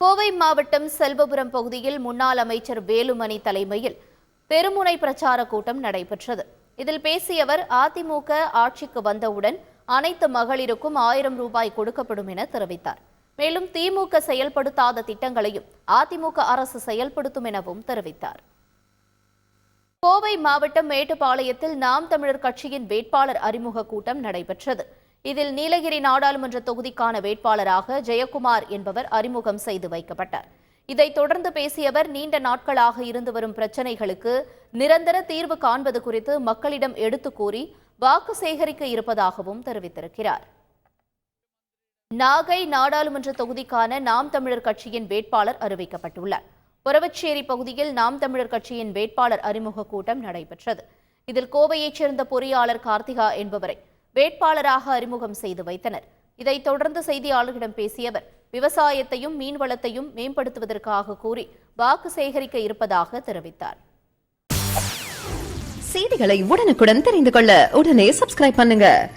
கோவை மாவட்டம் செல்வபுரம் பகுதியில் முன்னாள் அமைச்சர் வேலுமணி தலைமையில் தெருமுனை பிரச்சார கூட்டம் நடைபெற்றது. இதில் பேசிய அவர், அதிமுக ஆட்சிக்கு வந்தவுடன் அனைத்து மகளிருக்கும் 1000 ரூபாய் கொடுக்கப்படும் என தெரிவித்தார். மேலும் திமுக செயல்படுத்தாத திட்டங்களையும் அதிமுக அரசு செயல்படுத்தும் எனவும் தெரிவித்தார். கோவை மாவட்டம் மேட்டுப்பாளையத்தில் நாம் தமிழர் கட்சியின் வேட்பாளர் அறிமுக கூட்டம் நடைபெற்றது. இதில் நீலகிரி நாடாளுமன்ற தொகுதிக்கான வேட்பாளராக ஜெயக்குமார் என்பவர் அறிமுகம் செய்து வைக்கப்பட்டார். இதைத் தொடர்ந்து பேசிய அவர், நீண்ட நாட்களாக இருந்து வரும் பிரச்சினைகளுக்கு நிரந்தர தீர்வு காண்பது குறித்து மக்களிடம் எடுத்துக் கூறி வாக்கு சேகரிக்க இருப்பதாகவும் தெரிவித்திருக்கிறார். நாகை நாடாளுமன்ற தொகுதிக்கான நாம் தமிழர் கட்சியின் வேட்பாளர் அறிவிக்கப்பட்டுள்ளார். பொரவச்சேரி பகுதியில் நாம் தமிழர் கட்சியின் வேட்பாளர் அறிமுக கூட்டம் நடைபெற்றது. இதில் கோவையைச் சேர்ந்த பொறியாளர் கார்த்திகா என்பவரை வேட்பாளராக அறிமுகம் செய்து வைத்தனர். இதைத் தொடர்ந்து செய்தியாளர்களிடம் பேசிய அவர், விவசாயத்தையும் மீன்வளத்தையும் மேம்படுத்துவதற்காக கூறி வாக்கு சேகரிக்க இருப்பதாக தெரிவித்தார். செய்திகளை உடனுக்குடன் தெரிந்து கொள்ள உடனே சப்ஸ்கிரைப் பண்ணுங்க.